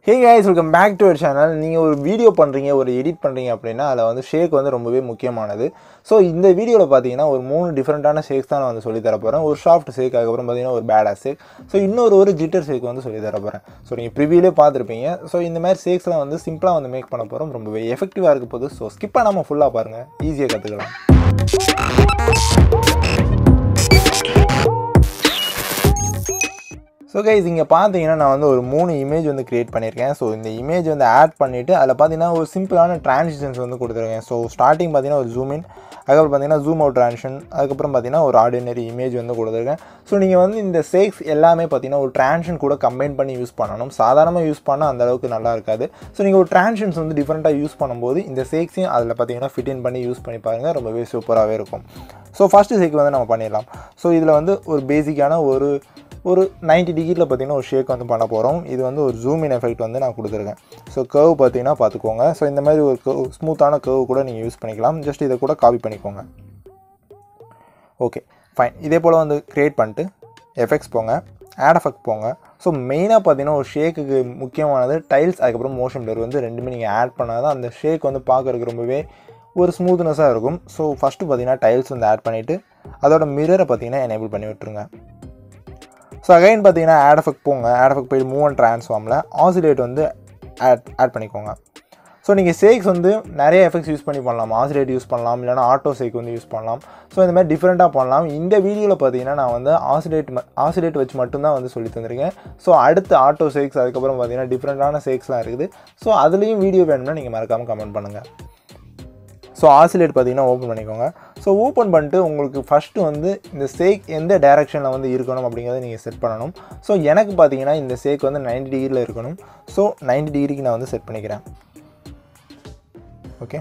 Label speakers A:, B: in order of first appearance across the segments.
A: Hey guys, welcome back to our channel. நீங்கள் ஒரு video பண்ணுறீங்க, ஒரு எடிட் பண்ணுறீங்க அப்படின்னா அதில் வந்து ஷேக் வந்து ரொம்பவே முக்கியமானது. ஸோ இந்த வீடியோவில் பார்த்தீங்கன்னா ஒரு 3 டிஃப்ரெண்ட்டான ஷேக்ஸ் தான் நான் வந்து சொல்லி தர போகிறேன். ஒரு சாஃப்ட் ஷேக், அதுக்கப்புறம் பார்த்தீங்கன்னா ஒரு பேடாஸ் ஷேக், ஸோ ஒரு ஜிட்டர் ஷேக் வந்து சொல்லி தர போகிறேன். ஸோ நீங்கள் ப்ரிவியூலே பார்த்துருப்பீங்க. ஸோ இந்த மாதிரி ஷேக்ஸ்லாம் வந்து சிம்பிளாக வந்து மேக் பண்ண போகிறோம். ரொம்பவே எஃபெக்டிவாக இருக்க போகுது. ஸோ ஸ்கிப் பண்ணாமல் ஃபுல்லாக பாருங்கள், ஈஸியாக கற்றுக்கலாம். ஸோ கைஸ், இங்கே பார்த்தீங்கன்னா நான் வந்து ஒரு 3 இமேஜ் வந்து க்ரியேட் பண்ணியிருக்கேன். ஸோ இந்த இமேஜ் வந்து ஆட் பண்ணிவிட்டு அதில் பார்த்தீங்கன்னா ஒரு சிம்பிளான ட்ரான்சிஷன்ஸ் வந்து கொடுத்துருக்கேன். ஸோ ஸ்டார்டிங் பார்த்தீங்கன்னா ஒரு ஜூம் இன், அதுக்கப்புறம் பார்த்தீங்கன்னா ஜூம் அவுட் ட்ரான்சிஷன், அதுக்கப்புறம் பார்த்தீங்கன்னா ஒரு ஆர்டினரி இமேஜ் வந்து கொடுத்துருக்கேன். ஸோ நீங்கள் வந்து இந்த ஷேக்ஸ் எல்லாமே பார்த்தீங்கன்னா ஒரு ட்ரான்சிஷன் கூட கம்பைன் பண்ணி யூஸ் பண்ணணும். சாதாரணமாக யூஸ் பண்ணால் அந்தளவுக்கு நல்லா இருக்காது. ஸோ நீங்கள் ஒரு ட்ரான்சிஷன்ஸ் வந்து டிஃப்ரெண்ட்டாக யூஸ் பண்ணும்போது இந்த ஷேக்ஸையும் அதில் பார்த்தீங்கன்னா ஃபிட் இன் பண்ணி யூஸ் பண்ணி பாருங்கள், ரொம்பவே சூப்பராகவே இருக்கும். ஸோ ஃபஸ்ட்டு ஷேக் வந்து நம்ம பண்ணிடலாம். ஸோ இதில் வந்து ஒரு பேசிக்கான ஒரு 90 டிகிரியில் பார்த்தீங்கன்னா ஒரு ஷேக் வந்து பண்ண போகிறோம். இது வந்து ஒரு ஜூம் இன் எஃபெக்ட் வந்து நான் கொடுத்துருக்கேன். ஸோ கர்வ் பார்த்தீங்கன்னா பார்த்துக்கோங்க. ஸோ இந்த மாதிரி ஒரு ஸ்மூத்தான கர்வ் கூட நீங்கள் யூஸ் பண்ணிக்கலாம். ஜஸ்ட் இதை கூட காப்பி பண்ணிக்கோங்க. Okay fine. இதே போல் வந்து க்ரியேட் பண்ணிட்டு எஃபெக்ட்ஸ் போங்க, ஆட் எஃபெக்ட் போங்க. ஸோ மெயினாக பார்த்தீங்கன்னா ஒரு ஷேக்குக்கு முக்கியமானது டைல்ஸ், அதுக்கப்புறம் மோஷன் பிளர் வந்து ரெண்டுமே நீங்கள் ஆட் பண்ணால் தான் அந்த ஷேக் வந்து பார்க்குறதுக்கு ரொம்பவே ஒரு ஸ்மூத்னஸாக இருக்கும். ஸோ ஃபஸ்ட்டு பார்த்தீங்கன்னா டைல்ஸ் வந்து ஆட் பண்ணிவிட்டு அதோட மிரரை பார்த்தீங்கன்னா எனேபிள் பண்ணி விட்டுருங்க. ஸோ அகைன் பார்த்தீங்கன்னா ஆட் எஃபெக்ட் போங்க. ஆட் எஃபெக்ட் போய்ட்டு மூவ் அண்ட் ட்ரான்ஸ்ஃபார்மில் ஆசிலேட் வந்து ஆட் பண்ணிக்கோங்க. ஸோ நீங்கள் ஷேக்ஸ் வந்து நிறைய எஃபெக்ட்ஸ் யூஸ் பண்ணி பண்ணலாம். ஆசிலேட் யூஸ் பண்ணலாம், இல்லைனா ஆட்டோ ஷேக் வந்து யூஸ் பண்ணலாம். ஸோ இந்த மாதிரி டிஃப்ரெண்ட்டாக பண்ணலாம். இந்த வீடியோவில் பார்த்தீங்கன்னா நான் வந்து ஆசிலேட் வச்சு மட்டும்தான் வந்து சொல்லி தந்திருக்கேன். ஸோ அடுத்து ஆட்டோ ஷேக்ஸ், அதுக்கப்புறம் பார்த்தீங்கன்னா டிஃப்ரெண்ட்டான ஷேக்ஸ்லாம் இருக்குது. ஸோ அதுலேயும் வீடியோ வேணும்னா நீங்கள் மறக்காமல் கமெண்ட் பண்ணுங்கள். ஸோ ஆசிலேட் பார்த்தீங்கன்னா ஓப்பன் பண்ணிக்கோங்க. ஸோ ஓப்பன் பண்ணிட்டு உங்களுக்கு ஃபஸ்ட்டு வந்து இந்த ஷேக் எந்த டைரெக்ஷனில் வந்து இருக்கணும் அப்படிங்கிறத நீங்கள் செட் பண்ணணும். ஸோ எனக்கு பார்த்தீங்கன்னா இந்த ஷேக் வந்து 90 டிகிரியில் இருக்கணும். ஸோ 90 டிகிரிக்கு நான் வந்து செட் பண்ணிக்கிறேன். ஓகே,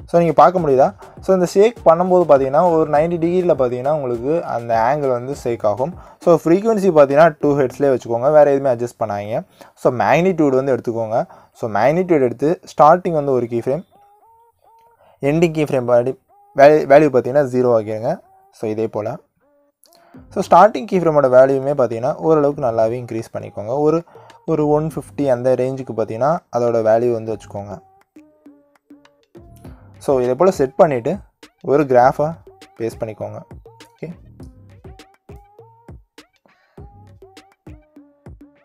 A: ஸோ நீங்கள் பார்க்க முடியுதா? ஸோ இந்த ஷேக் பண்ணும்போது பார்த்தீங்கன்னா ஒரு 90 டிகிரியில் பார்த்தீங்கன்னா உங்களுக்கு அந்த ஆங்கிள் வந்து ஷேக் ஆகும். ஸோ ஃப்ரீக்வன்சி பார்த்தீங்கன்னா 2 ஹெர்ட்ஸ்லேயே வச்சுக்கோங்க, வேறு எதுவுமே அட்ஜஸ்ட் பண்ணாங்க. ஸோ மேக்னிடியூட் வந்து எடுத்துக்கோங்க. ஸோ மேக்னிடியூட் எடுத்து ஸ்டார்டிங் வந்து ஒரு key frame, ending key frame value பார்த்தீங்கன்னா 0 ஆக்கிடுங்க. ஸோ இதே போல் ஸோ ஸ்டார்டிங் கீ ஃப்ரேமோட வேல்யூமே பார்த்தீங்கன்னா ஓரளவுக்கு நல்லாவே இன்க்ரீஸ் பண்ணிக்கோங்க. ஒரு 150 அந்த ரேஞ்சுக்கு பார்த்தீங்கன்னா அதோட வேல்யூ வந்து வச்சுக்கோங்க. ஸோ இதே போல் செட் பண்ணிவிட்டு ஒரு கிராஃபாக பேஸ்ட் பண்ணிக்கோங்க. ஓகே,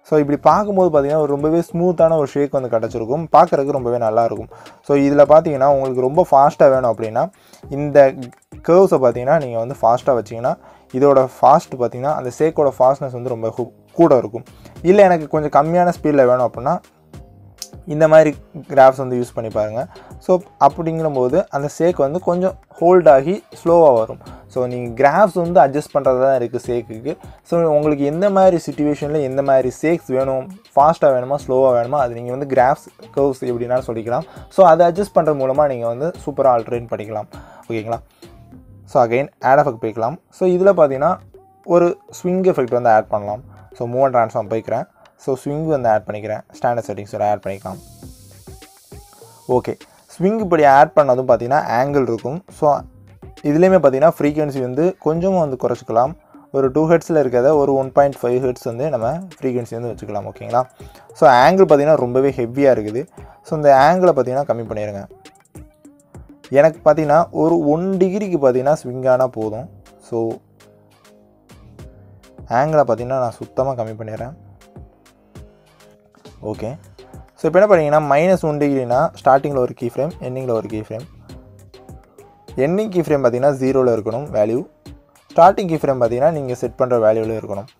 A: ஸோ இப்படி பார்க்கும்போது பார்த்தீங்கன்னா ஒரு ரொம்பவே ஸ்மூத்தான ஒரு ஷேக் வந்து கிடச்சிருக்கும். பார்க்குறதுக்கு ரொம்பவே நல்லாயிருக்கும். ஸோ இதில் பார்த்தீங்கன்னா உங்களுக்கு ரொம்ப ஃபாஸ்ட்டாக வேணும் அப்படின்னா இந்த கர்வ்ஸை பார்த்தீங்கன்னா நீங்கள் வந்து ஃபாஸ்ட்டாக வச்சிங்கன்னா இதோட ஃபாஸ்ட் பார்த்தீங்கன்னா அந்த ஷேக்கோட ஃபாஸ்ட்னஸ் வந்து ரொம்ப கூட இருக்கும். இல்லை எனக்கு கொஞ்சம் கம்மியான ஸ்பீடில் வேணும் அப்படின்னா இந்த மாதிரி கிராஃப்ஸ் வந்து யூஸ் பண்ணி பாருங்கள். ஸோ அப்படிங்கும்போது அந்த ஷேக் வந்து கொஞ்சம் ஹோல்ட் ஆகி ஸ்லோவாக வரும். ஸோ நீங்கள் கிராஃப்ஸ் வந்து அட்ஜஸ்ட் பண்ணுறது தான் இருக்குது ஷேக்குக்கு. ஸோ உங்களுக்கு எந்த மாதிரி சிச்சுவேஷனில் எந்த மாதிரி ஷேக்ஸ் வேணும், ஃபாஸ்ட்டாக வேணுமா ஸ்லோவாக வேணுமா, அது நீங்கள் வந்து கிராஃப்ஸ் கர்வ்ஸ் எப்படின்னாலும் சொல்லிக்கலாம். ஸோ அதை அட்ஜஸ்ட் பண்ணுறது மூலமாக நீங்கள் வந்து சூப்பராக ஆல்ட்ரேட் பண்ணிக்கலாம். ஓகேங்களா? ஸோ அகைன் ஆட் எஃபெக்ட் போய்க்கலாம். ஸோ இதில் பார்த்தீங்கன்னா ஒரு ஸ்விங் எஃபெக்ட் வந்து ஆட் பண்ணலாம். ஸோ மூவ் அண்ட் ட்ரான்ஸ்ஃபார்ம் போய்க்கிறேன். ஸோ ஸ்விங் வந்து ஆட் பண்ணிக்கிறேன். ஸ்டாண்டர்ட் செட்டிங்ஸோட ஆட் பண்ணிக்கலாம். ஓகே, ஸ்விங் இப்படி ஆட் பண்ணதும் பார்த்தீங்கன்னா ஆங்கிள் இருக்கும். ஸோ இதுலேயுமே பார்த்தீங்கன்னா ஃப்ரீக்வன்சி வந்து கொஞ்சமாக வந்து குறைச்சிக்கலாம். ஒரு 2 ஹெர்ட்ஸில் இருக்கிறத ஒரு 1.5 ஹெர்ட்ஸ் வந்து நம்ம ஃப்ரீக்வன்சி வந்து வச்சுக்கலாம். ஓகேங்களா? ஸோ ஆங்கிள் பார்த்தீங்கன்னா ரொம்பவே ஹெவியாக இருக்குது. ஸோ இந்த ஆங்கிளை பார்த்தீங்கன்னா கம்மி பண்ணிடுங்க. எனக்கு பார்த்தீங்கன்னா ஒரு 1 டிகிரிக்கு பார்த்தீங்கன்னா ஸ்விங் ஆனால் போதும். ஸோ ஆங்கிளை பார்த்தீங்கன்னா நான் சுத்தமாக கம்மி பண்ணிடுறேன். ஓகே, ஸோ இப்போ என்ன பண்ணிங்கன்னா -1 டிகிரினா ஸ்டார்டிங்கில் ஒரு கீ ஃப்ரேம், எண்டிங்கில் ஒரு key frame. Ending key frame பார்த்தீங்கன்னா 0ல் இருக்கணும் வேல்யூ. ஸ்டார்டிங் கீ ஃப்ரேம் பார்த்தீங்கன்னா நீங்கள் செட் பண்ணுற வேல்யூவில் இருக்கணும்.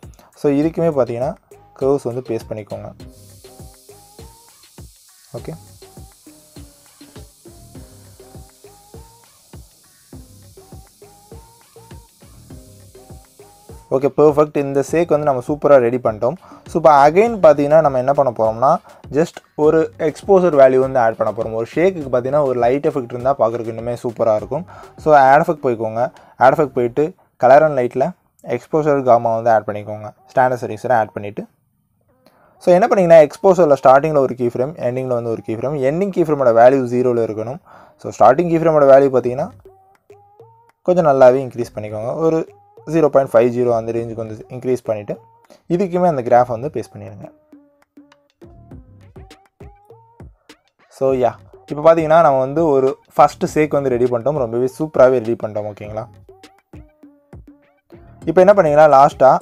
A: ஸோ இதுக்குமே பார்த்தீங்கன்னா கர்வ்ஸ் வந்து பேஸ்ட் பண்ணிக்கோங்க. Okay, okay perfect. இந்த ஷேக் வந்து நம்ம சூப்பராக ரெடி பண்ணிட்டோம். ஸோ இப்போ அகைன் பார்த்தீங்கன்னா நம்ம என்ன பண்ண போகிறோம்னா ஜஸ்ட் ஒரு எக்ஸ்போசர் வேல்யூ வந்து ஆட் பண்ண போகிறோம். ஒரு ஷேக்குக்கு பார்த்தீங்கன்னா ஒரு லைட் எஃபெக்ட் இருந்தால் பார்க்குறதுக்கு இன்னுமே சூப்பராக இருக்கும். ஸோ ஆட் எஃபெக்ட் போய்க்கோங்க. ஆட் எஃபெக்ட் போயிட்டு கலர் அண்ட் லைட்டில் எக்ஸ்போசர் காமா வந்து ஆட் பண்ணிக்கோங்க. ஸ்டாண்டர்ட் செட்டிங்ஸை ஆட் பண்ணிவிட்டு ஸோ என்ன பண்ணிங்கன்னா எக்ஸ்போசரில் ஸ்டார்டிங்கில் ஒரு கீ ஃப்ரேம், எண்டிங்கில் வந்து ஒரு கீ ஃப்ரேம். எண்டிங் கீ ஃப்ரேமோட வேல்யூ 0ல் இருக்கணும். ஸோ ஸ்டார்டிங் கீ ஃப்ரேமோட வேல்யூ பார்த்தீங்கன்னா கொஞ்சம் நல்லாவே இன்க்ரீஸ் பண்ணிக்கோங்க. ஒரு 0.50 அந்த ரேஞ்சுக்கு வந்து இன்க்ரீஸ் பண்ணிவிட்டு இதுக்குமே அந்த கிராஃப் வந்து பேஸ்ட் பண்ணிடுங்க. ஸோ இப்போ பார்த்தீங்கன்னா நம்ம வந்து ஒரு ஃபஸ்ட்டு சேக் வந்து ரெடி பண்ணிட்டோம். ரொம்பவே சூப்பராகவே ரெடி பண்ணிட்டோம். ஓகேங்களா? இப்போ என்ன பண்ணிங்கன்னா லாஸ்ட்டாக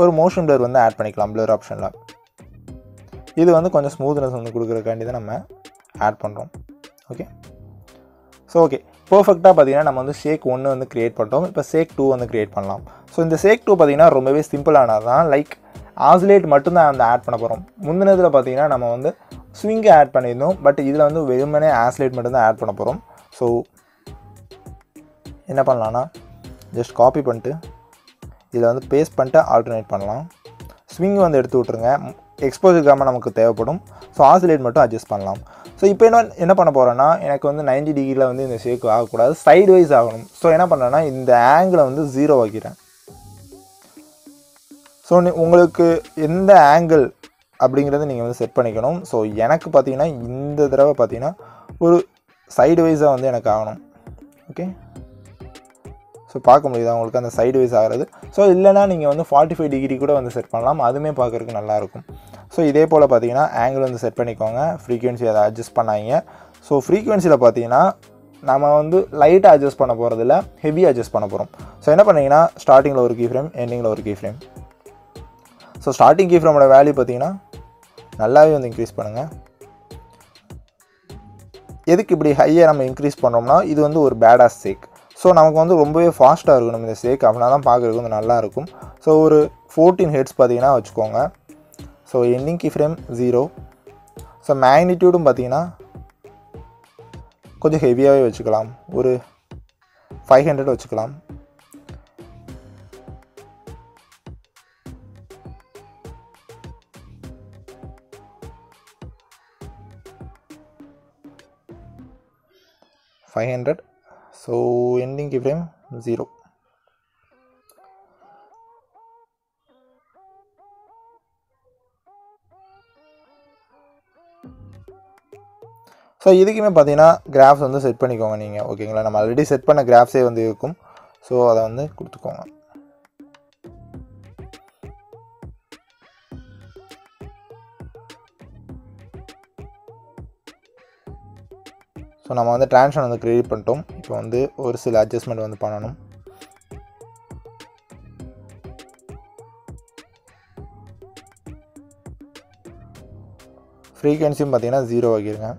A: ஒரு மோஷன் பிளர் வந்து ஆட் பண்ணிக்கலாம் பிளர் ஆப்ஷனில். இது வந்து கொஞ்சம் ஸ்மூத்னஸ் வந்து கொடுக்குறக்காண்டி தான் நம்ம ஆட் பண்ணுறோம். ஓகே, ஸோ ஓகே பர்ஃபெக்டாக பார்த்தீங்கன்னா நம்ம வந்து ஷேக் 1 வந்து க்ரியேட் பண்ணிட்டோம். இப்போ ஷேக் 2 வந்து க்ரியேட் பண்ணலாம். ஸோ இந்த ஷேக் 2 பார்த்தீங்கன்னா ரொம்பவே சிம்பிளானது தான். லைக் ஆசிலேட் மட்டும்தான் வந்து ஆட் பண்ண போகிறோம். முந்தினதில் பார்த்தீங்கன்னா நம்ம வந்து ஸ்விங்கை ஆட் பண்ணியிருந்தோம். பட் இதில் வந்து வெறுமனே ஆசிலேட் மட்டும்தான் ஆட் பண்ண போகிறோம். ஸோ என்ன பண்ணலான்னா ஜஸ்ட் காப்பி பண்ணிட்டு இதில் வந்து பேஸ்ட் பண்ணிட்டு ஆல்டர்னேட் பண்ணலாம். ஸ்விங் வந்து எடுத்து விட்ருங்க. எக்ஸ்போஜருக்காமல் நமக்கு தேவைப்படும். ஸோ ஆசிலேட் மட்டும் அட்ஜஸ்ட் பண்ணலாம். ஸோ இப்போ என்ன பண்ண போகிறேன்னா எனக்கு வந்து 90 டிகிரியில் வந்து இந்த ஷேக் ஆகக்கூடாது, சைடு வைஸ் ஆகணும். ஸோ என்ன பண்ணுறேன்னா இந்த ஆங்கிளை வந்து 0 வைக்கிறேன். ஸோ உங்களுக்கு எந்த ஆங்கிள் அப்படிங்கிறத நீங்கள் வந்து செட் பண்ணிக்கணும். ஸோ எனக்கு பார்த்தீங்கன்னா இந்த தடவை பார்த்தீங்கன்னா ஒரு சைடு வைஸாக வந்து எனக்கு ஆகணும். ஓகே, ஸோ பார்க்க முடியுதா உங்களுக்கு அந்த சைடு வைஸ் ஆகிறது. ஸோ இல்லைனா நீங்கள் வந்து 45 டிகிரி கூட வந்து செட் பண்ணலாம். அதுவுமே பார்க்குறதுக்கு நல்லாயிருக்கும். ஸோ இதே போல் பார்த்தீங்கன்னா ஆங்கிள் வந்து செட் பண்ணிக்கோங்க. ஃப்ரீக்வன்சி அதை அட்ஜஸ்ட் பண்ணாங்க. ஸோ ஃப்ரீக்வன்சியில் பார்த்தீங்கன்னா நம்ம வந்து லைட்டாக அட்ஜஸ்ட் பண்ண போகிறதில்ல, ஹெவியாக அட்ஜஸ்ட் பண்ண போகிறோம். ஸோ என்ன பண்ணிங்கன்னா ஸ்டார்டிங்கில் ஒரு கீ ஃப்ரேம், எண்டிங்கில் ஒரு key frame. So starting key ஃப்ரேமோட வேல்யூ பார்த்தீங்கன்னா நல்லாவே வந்து இன்க்ரீஸ் பண்ணுங்கள். எதுக்கு இப்படி ஹையாக நம்ம இன்க்ரீஸ் பண்ணோம்னா இது வந்து ஒரு பேடாஸ் ஷேக். ஸோ நமக்கு வந்து ரொம்பவே ஃபாஸ்ட்டாக இருக்கணும் இந்த ஷேக். அப்படின்னா தான் பார்க்குறதுக்கு வந்து நல்லாயிருக்கும். ஸோ ஒரு 14 ஹெட்ஸ் பார்த்தீங்கன்னா வச்சுக்கோங்க. So ending key frame 0. So மேக்னிடியூடும் பார்த்தீங்கன்னா கொஞ்சம் ஹெவியாகவே வச்சுக்கலாம். ஒரு 500 வச்சுக்கலாம். So ending key frame 0. So இதுக்குமே பார்த்தீங்கன்னா கிராஃப்ஸ் வந்து செட் பண்ணிக்கோங்க நீங்கள். ஓகேங்களா? நம்ம ஆல்ரெடி செட் பண்ண கிராஃப்ஸே வந்து இருக்கும். ஸோ அதை வந்து கொடுத்துக்கோங்க. ஸோ நம்ம வந்து ட்ரான்ஸ்ஃபார்ம் வந்து க்ரியேட் பண்ணிட்டோம். இப்போ வந்து ஒரு சில அட்ஜஸ்ட்மெண்ட் வந்து பண்ணணும். ஃப்ரீக்வன்சியும் பார்த்தீங்கன்னா 0 ஆகிருங்க.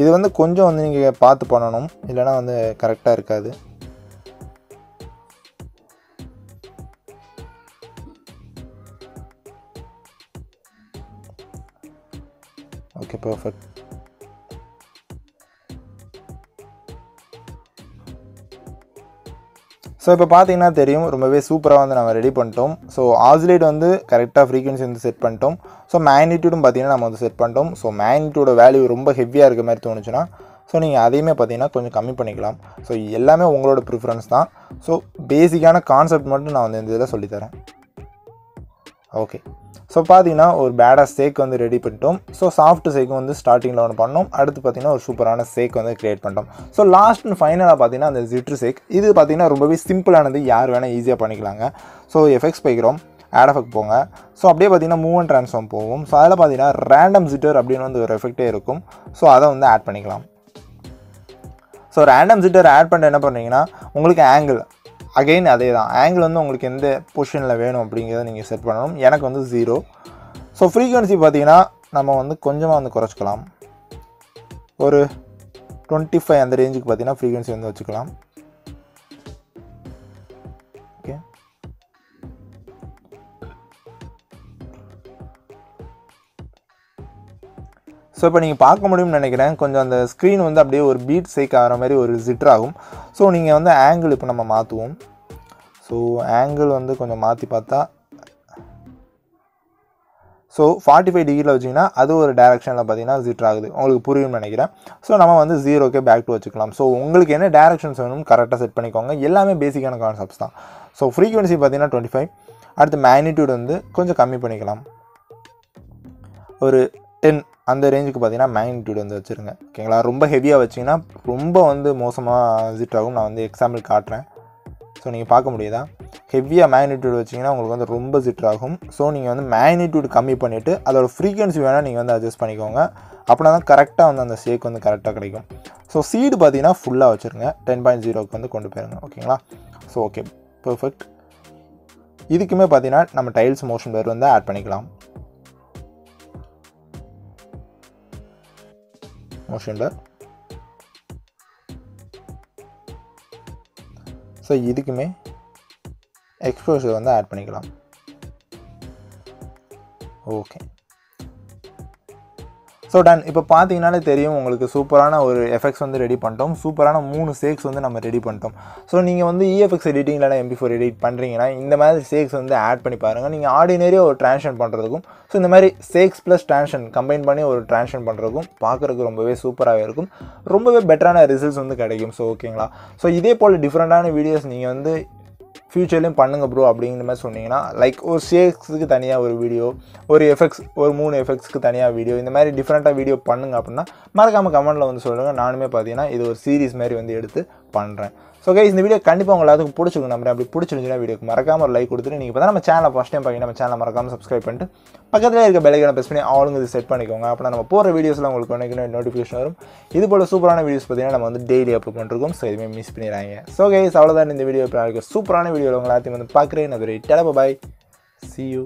A: இது வந்து கொஞ்சம் வந்து நீங்கள் பார்த்து பண்ணணும், இல்லைனா வந்து கரெக்டாக இருக்காது. Okay, perfect. ஸோ இப்போ பார்த்தீங்கன்னா தெரியும் ரொம்பவே சூப்பராக வந்து நம்ம ரெடி பண்ணிட்டோம். ஸோ ஆசிலேட் வந்து கரெக்டாக ஃப்ரீக்வன்சி வந்து செட் பண்ணிட்டோம். ஸோ மேக்னிடியூடும் பார்த்தீங்கன்னா நம்ம வந்து செட் பண்ணிட்டோம். ஸோ மேக்னிடியூட வேல்யூ ரொம்ப ஹெவியாக இருக்க மாதிரி தோணுச்சுன்னா ஸோ நீங்கள் அதையுமே பார்த்தீங்கன்னா கொஞ்சம் கம்மி பண்ணிக்கலாம். ஸோ எல்லாமே உங்களோட ப்ரிஃபரன்ஸ் தான். ஸோ பேசிக்கான கான்செப்ட் மட்டும் நான் வந்து இந்த இதில் சொல்லித்தரேன். ஓகே, ஸோ பார்த்தீங்கன்னா ஒரு பேடாக ஷேக் வந்து ரெடி பண்ணிட்டோம். ஸோ சாஃப்ட் ஷேக் வந்து ஸ்டார்டிங்கில் ஒன்று பண்ணோம். அடுத்து பார்த்தீங்கன்னா ஒரு சூப்பரான ஷேக் வந்து க்ரியேட் பண்ணிட்டோம். ஸோ லாஸ்ட் அண்ட் ஃபைனலாக பார்த்தீங்கன்னா அந்த ஜிட்ரு ஷேக். இது பார்த்தீங்கன்னா ரொம்பவே சிம்பிளானது, யார் வேணால் ஈஸியாக பண்ணிக்கலாங்க. ஸோ எஃபெக்ட்ஸ் போய்க்கிறோம், ஆட் எஃபெக்ட் போங்க. ஸோ அப்படியே பார்த்தீங்கன்னா மூவ் அண்ட் ட்ரான்ஸ்ஃபார்ம் போகும். ஸோ அதில் பார்த்தீங்கன்னா ரேண்டம் ஜிட்டர் அப்படின்னு வந்து ஒரு எஃபெக்டே இருக்கும். ஸோ அதை வந்து ஆட் பண்ணிக்கலாம். ஸோ ரேண்டம் ஜிட்டர் ஆட் பண்ணிட்டு என்ன பண்ணுறீங்கன்னா உங்களுக்கு ஆங்கிள் அகெயின் அதே தான். ஆங்கிள் வந்து உங்களுக்கு எந்த பொசிஷனில் வேணும் அப்படிங்கிறத நீங்கள் செட் பண்ணணும். எனக்கு வந்து 0. ஸோ ஃப்ரீக்வன்சி பார்த்தீங்கன்னா நம்ம வந்து கொஞ்சமாக வந்து குறைச்சிக்கலாம். ஒரு 25 அந்த ரேஞ்சுக்கு பார்த்தீங்கன்னா ஃப்ரீக்வன்சி வந்து வச்சுக்கலாம். ஓகே, ஸோ இப்போ நீங்கள் பார்க்க முடியும்னு நினைக்கிறேன். கொஞ்சம் அந்த ஸ்க்ரீன் வந்து அப்படியே ஒரு பீட் ஷேக் ஆகிற மாதிரி ஒரு ஜிட்டர் ஆகும். ஸோ நீங்கள் வந்து ஆங்கிள் இப்போ நம்ம மாற்றுவோம். ஸோ ஆங்கிள் வந்து கொஞ்சம் மாற்றி பார்த்தா ஸோ 45 டிகிரியில் வச்சிங்கன்னா அது ஒரு டேரெக்ஷனில் பார்த்தீங்கன்னா ஜிட்டர் ஆகுது. உங்களுக்கு புரியும்னு நினைக்கிறேன். ஸோ நம்ம வந்து 0க்கு பேக் டு வச்சுக்கலாம். ஸோ உங்களுக்கு என்ன டேரெக்ஷன்ஸ் வேணும் கரெக்டாக செட் பண்ணிக்கோங்க. எல்லாமே பேசிக்கான கான்செப்ட்ஸ் தான். ஸோ ஃப்ரீக்வன்சி பார்த்தீங்கன்னா 25. அடுத்து மேக்னிடியூட் வந்து கொஞ்சம் கம்மி பண்ணிக்கலாம். ஒரு 10 அந்த ரேஞ்சுக்கு பார்த்தீங்கன்னா மேக்னிடியூட் வந்து வச்சுருங்க. ஓகேங்களா? ரொம்ப ஹெவியாக வச்சிங்கன்னா ரொம்ப வந்து மோசமாக ஜிட் ஆகும். நான் வந்து எக்ஸாம்பிள் காட்டுறேன். ஸோ நீங்கள் பார்க்க முடியுதா? ஹெவியாக மேக்னிடியூட் வச்சிங்கன்னா உங்களுக்கு வந்து ரொம்ப ஜிட் ஆகும். ஸோ நீங்கள் வந்து மேக்னிடியூட் கம்மி பண்ணிவிட்டு அதோட ஃப்ரீக்வன்சி வேணால் நீங்கள் வந்து அட்ஜஸ்ட் பண்ணிக்கோங்க. அப்படின்னா தான் கரெக்டாக வந்து அந்த ஷேக் வந்து கரெக்டாக கிடைக்கும். ஸோ சீடு பார்த்தீங்கன்னா ஃபுல்லாக வச்சுருங்க. 10.0க்கு வந்து கொண்டு போயிருங்க. ஓகேங்களா? So okay, perfect. இதுக்குமே பார்த்தீங்கன்னா நம்ம டைல்ஸ் மோஷன் blur வந்து ஆட் பண்ணிக்கலாம். Motion blur. ஸோ இதுக்குமே எக்ஸ்போஷர் வந்து ஆட் பண்ணிக்கலாம். Okay, so done. இப்போ பார்த்தீங்கன்னாலே தெரியும் உங்களுக்கு சூப்பரான ஒரு எஃபெக்ட்ஸ் வந்து ரெடி பண்ணிட்டோம். சூப்பரான 3 ஷேக்ஸ் வந்து நம்ம ரெடி பண்ணிட்டோம். ஸோ நீங்கள் வந்து EFX எடிட்டிங் இல்லைனா MP4 எடிட் பண்ணுறீங்கன்னா இந்த மாதிரி ஷேக்ஸ் வந்து ஆட் பண்ணி பாருங்கள். நீங்கள் ஆர்டினரியாக ஒரு ட்ரான்ஸ்லேஷன் பண்ணுறதுக்கும் ஸோ இந்த மாதிரி ஷேக்ஸ் ப்ளஸ் ட்ரான்ஸ்லேஷன் கம்பைன் பண்ணி ஒரு ட்ரான்ஸ்லேஷன் பண்ணுறதுக்கும் பார்க்குறதுக்கு ரொம்பவே சூப்பராகவே இருக்கும். ரொம்பவே பெட்டரான ரிசல்ட்ஸ் வந்து கிடைக்கும். ஸோ ஓகேங்களா? ஸோ இதே போல் டிஃப்ரெண்ட்டான வீடியோஸ் நீங்கள் வந்து ஃப்யூச்சர்லேயும் பண்ணுங்க ப்ரோ அப்படிங்கிற மாதிரி சொன்னீங்கன்னா, லைக் ஒரு ஷேக்ஸுக்கு தனியாக ஒரு வீடியோ, ஒரு எஃபெக்ட்ஸ் ஒரு 3 எஃபெக்ட்ஸ்க்கு தனியாக வீடியோ, இந்த மாதிரி டிஃப்ரெண்ட்டாக வீடியோ பண்ணுங்க அப்படின்னா மறக்காமல் கமெண்ட்டில் வந்து சொல்லுங்கள். நானுமே பார்த்தீங்கன்னா இது ஒரு சீரிஸ் மாதிரி வந்து எடுத்து பண்ணுறேன். ஸோ கைஸ், இந்த வீடியோ கண்டிப்பாக உங்களுக்கு எல்லாத்துக்கும் பிடிச்சிருக்கும் நம்புறேன். அப்படி பிடிச்சிருந்துச்சுன்னா வீடியோக்கு மறக்காமல் ஒரு லைக் கொடுத்துட்டு நீங்கள் பார்த்தா நம்ம சேனலை ஃபஸ்ட் டைம் பார்த்தீங்கன்னா நம்ம சேனலை மறக்காமல் சப்ஸ்கிரைப் பண்ணிட்டு பக்கத்தில் இருக்க பெல் ஐகானை ப்ரெஸ் பண்ணி ஆளுங்க இது செட் பண்ணிக்கோங்க. அப்படின்னா நம்ம போகிற வீடியோஸ்லாம் உங்களுக்கு உடனே நோட்டிஃபிகேஷன் வரும். இது போல் சூப்பரான வீடியோஸ் பார்த்தீங்கன்னா நம்ம வந்து டெய்லி அப்லோட் பண்ணிருக்கோம். ஸோ எதுவுமே மிஸ் பண்ணிடுறாங்க. ஸோ கைஸ், அவ்வளோதான் இந்த வீடியோ. இப்போ சூப்பரான வீடியோவில் உங்களை எல்லாத்தையும் வந்து பார்க்குறேன். அது டெலபா பாய். See you.